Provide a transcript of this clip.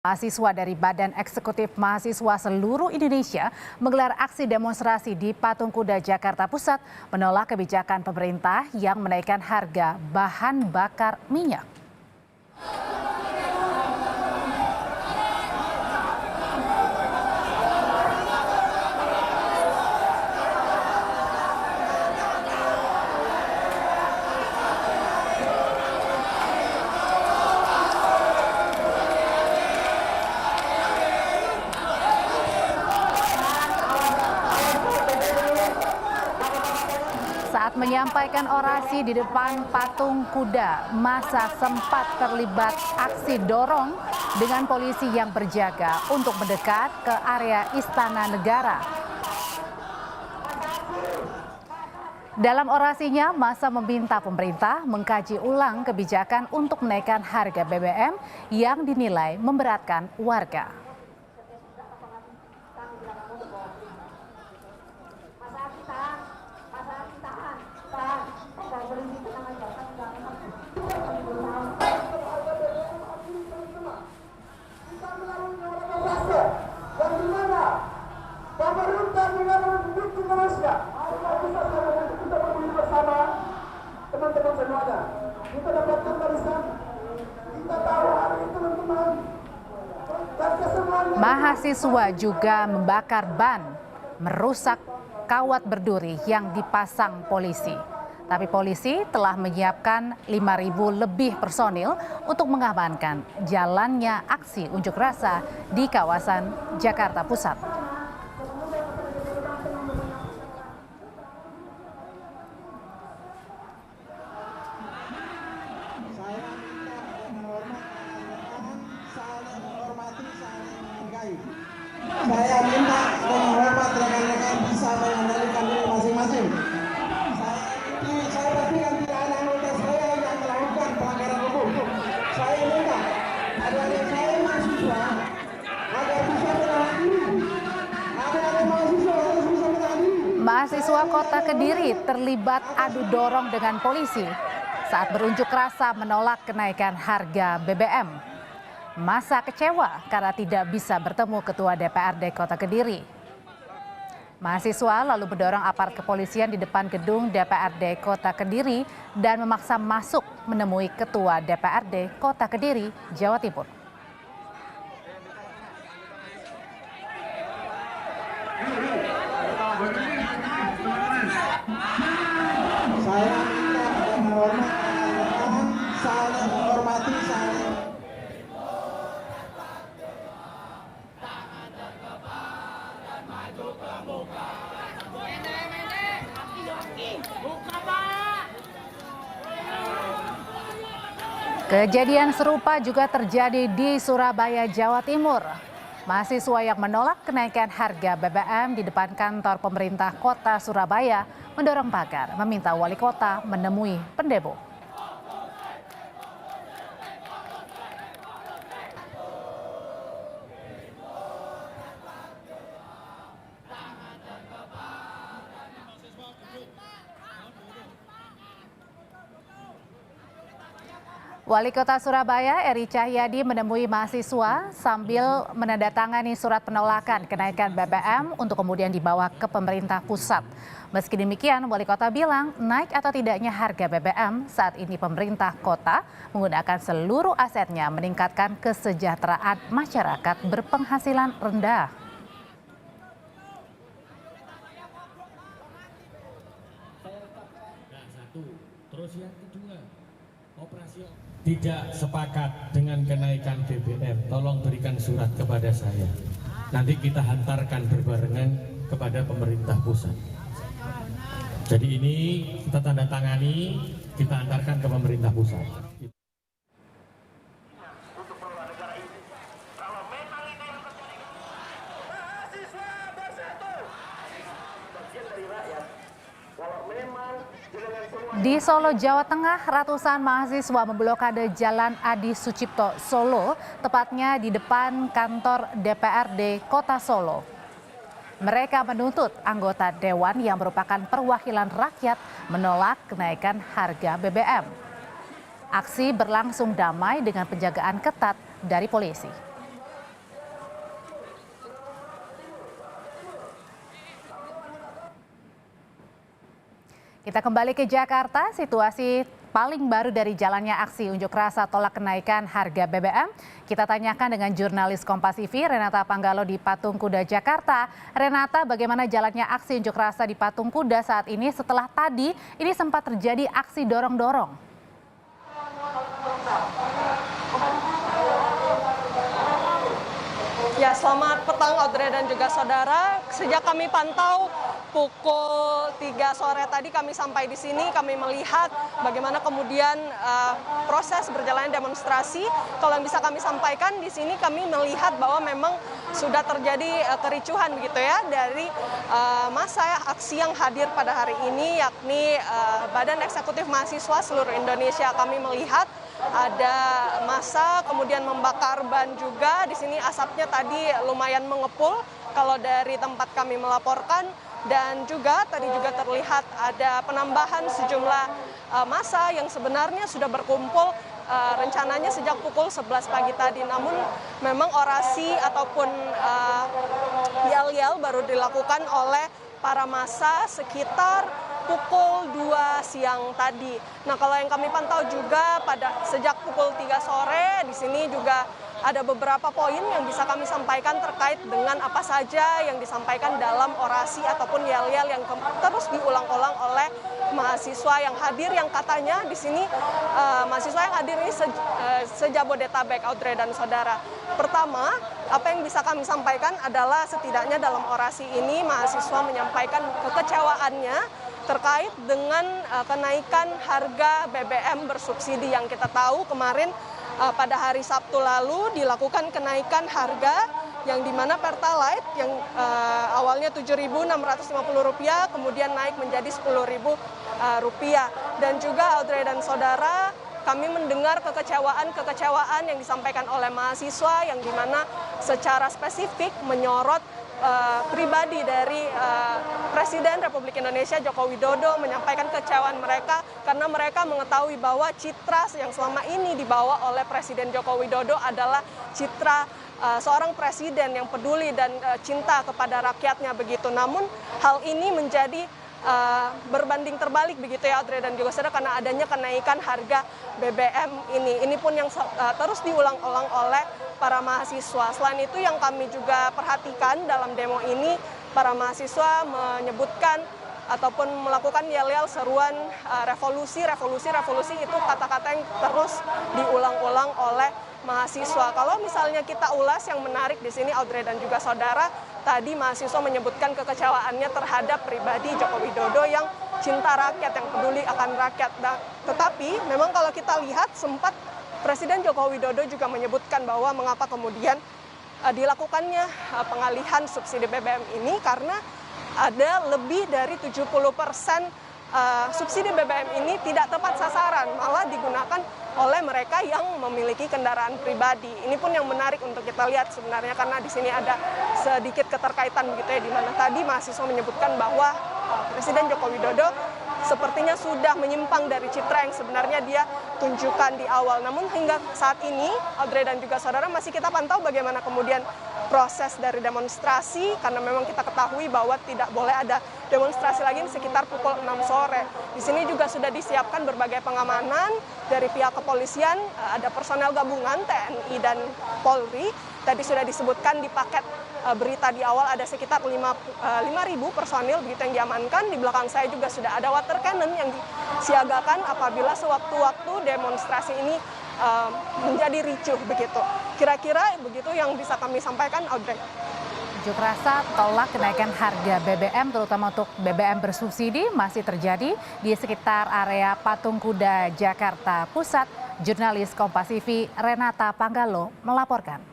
Mahasiswa dari Badan Eksekutif Mahasiswa seluruh Indonesia menggelar aksi demonstrasi di Patung Kuda, Jakarta Pusat menolak kebijakan pemerintah yang menaikkan harga bahan bakar minyak. Saat menyampaikan orasi di depan patung kuda, massa sempat terlibat aksi dorong dengan polisi yang berjaga untuk mendekat ke area Istana Negara. Dalam orasinya, massa meminta pemerintah mengkaji ulang kebijakan untuk menaikkan harga BBM yang dinilai memberatkan warga. Teman-teman semuanya, kita dapatkan barisan, kita tahu hari itu teman-teman. Mahasiswa juga membakar ban, merusak kawat berduri yang dipasang polisi. Tapi polisi telah menyiapkan 5.000 lebih personil untuk mengamankan jalannya aksi unjuk rasa di kawasan Jakarta Pusat. Saya minta dengan hormat rekan-rekan bisa mengendalikan diri masing-masing. Saya pastikan tidak ada anggota saya yang melakukan pelanggaran hukum. Saya minta adik-adik saya mahasiswa agar bisa menahan diri. Adik-adik mahasiswa harus bisa menahan diri. Mahasiswa Kota Kediri terlibat adu dorong dengan polisi saat berunjuk rasa menolak kenaikan harga BBM. Massa kecewa karena tidak bisa bertemu Ketua DPRD Kota Kediri. Mahasiswa lalu mendorong aparat kepolisian di depan gedung DPRD Kota Kediri dan memaksa masuk menemui Ketua DPRD Kota Kediri, Jawa Timur. Saya minta dengan hormat rekan-rekan saling menghormati saling. Kejadian serupa juga terjadi di Surabaya, Jawa Timur. Mahasiswa yang menolak kenaikan harga BBM di depan kantor pemerintah kota Surabaya mendorong pagar meminta wali kota menemui pendemo. Wali Kota Surabaya Eri Cahyadi menemui mahasiswa sambil menandatangani surat penolakan kenaikan BBM untuk kemudian dibawa ke pemerintah pusat. Meski demikian, Wali Kota bilang naik atau tidaknya harga BBM saat ini pemerintah kota menggunakan seluruh asetnya meningkatkan kesejahteraan masyarakat berpenghasilan rendah. Terus yang kedua, tidak sepakat dengan kenaikan BBM, tolong berikan surat kepada saya. Nanti kita hantarkan berbarengan kepada pemerintah pusat. Jadi ini kita tanda tangani, kita hantarkan ke pemerintah pusat. Di Solo, Jawa Tengah, ratusan mahasiswa memblokade Jalan Adi Sucipto, Solo, tepatnya di depan kantor DPRD Kota Solo. Mereka menuntut anggota dewan yang merupakan perwakilan rakyat menolak kenaikan harga BBM. Aksi berlangsung damai dengan penjagaan ketat dari polisi. Kita kembali ke Jakarta, situasi paling baru dari jalannya aksi unjuk rasa tolak kenaikan harga BBM. Kita tanyakan dengan jurnalis Kompas TV Renata Panggalo di Patung Kuda, Jakarta. Renata, bagaimana jalannya aksi unjuk rasa di Patung Kuda saat ini setelah tadi ini sempat terjadi aksi dorong-dorong? Ya, selamat petang Audrey dan juga saudara. Sejak kami pantau pukul 3 sore tadi kami sampai di sini, kami melihat bagaimana kemudian proses berjalannya demonstrasi. Kalau yang bisa kami sampaikan di sini, kami melihat bahwa memang sudah terjadi kericuhan begitu ya dari massa aksi yang hadir pada hari ini, yakni Badan Eksekutif Mahasiswa seluruh Indonesia. Kami melihat ada massa kemudian membakar ban juga. Di sini asapnya tadi lumayan mengepul kalau dari tempat kami melaporkan, dan juga tadi juga terlihat ada penambahan sejumlah massa yang sebenarnya sudah berkumpul rencananya sejak pukul 11 pagi tadi. Namun memang orasi ataupun yel-yel baru dilakukan oleh para massa sekitar pukul 2 siang tadi. Nah, kalau yang kami pantau juga sejak pukul 3 sore di sini juga ada beberapa poin yang bisa kami sampaikan terkait dengan apa saja yang disampaikan dalam orasi ataupun yel-yel yang terus diulang-ulang oleh mahasiswa yang hadir, yang katanya di sini mahasiswa yang hadir ini sejabodetabek, Audrey dan saudara. Pertama, apa yang bisa kami sampaikan adalah setidaknya dalam orasi ini mahasiswa menyampaikan kekecewaannya terkait dengan kenaikan harga BBM bersubsidi yang kita tahu kemarin pada hari Sabtu lalu dilakukan kenaikan harga yang dimana Pertalite yang awalnya Rp7.650 kemudian naik menjadi Rp10.000. Dan juga Audrey dan saudara, kami mendengar kekecewaan yang disampaikan oleh mahasiswa yang dimana secara spesifik menyorot pribadi dari Presiden Republik Indonesia Joko Widodo, menyampaikan kekecewaan mereka karena mereka mengetahui bahwa citra yang selama ini dibawa oleh Presiden Joko Widodo adalah citra seorang presiden yang peduli dan cinta kepada rakyatnya begitu. Namun hal ini menjadi berbanding terbalik begitu ya Audrey dan juga saudara, karena adanya kenaikan harga BBM ini. Ini pun yang terus diulang-ulang oleh para mahasiswa. Selain itu yang kami juga perhatikan dalam demo ini, para mahasiswa menyebutkan ataupun melakukan yel-yel seruan revolusi itu kata-kata yang terus diulang-ulang oleh mahasiswa. Kalau misalnya kita ulas yang menarik di sini Audrey dan juga saudara, tadi mahasiswa menyebutkan kekecewaannya terhadap pribadi Joko Widodo yang cinta rakyat, yang peduli akan rakyat. Tetapi memang kalau kita lihat sempat Presiden Joko Widodo juga menyebutkan bahwa mengapa kemudian dilakukannya pengalihan subsidi BBM ini karena ada lebih dari 70% subsidi BBM ini tidak tepat sasaran, malah digunakan oleh mereka yang memiliki kendaraan pribadi. Ini pun yang menarik untuk kita lihat sebenarnya, karena di sini ada sedikit keterkaitan begitu ya, di mana tadi mahasiswa menyebutkan bahwa Presiden Joko Widodo sepertinya sudah menyimpang dari citra yang sebenarnya dia tunjukkan di awal. Namun hingga saat ini, Audrey dan juga saudara, masih kita pantau bagaimana kemudian proses dari demonstrasi, karena memang kita ketahui bahwa tidak boleh ada demonstrasi lagi sekitar pukul 6 sore. Di sini juga sudah disiapkan berbagai pengamanan dari pihak kepolisian, ada personel gabungan TNI dan Polri. Tadi sudah disebutkan di paket berita di awal ada sekitar 5.000 personil begitu yang diamankan. Di belakang saya juga sudah ada water cannon yang disiagakan apabila sewaktu-waktu demonstrasi ini menjadi ricuh begitu. Kira-kira begitu yang bisa kami sampaikan, Audrey. Unjuk rasa tolak kenaikan harga BBM terutama untuk BBM bersubsidi masih terjadi di sekitar area Patung Kuda, Jakarta Pusat. Jurnalis Kompas TV Renata Panggalo melaporkan.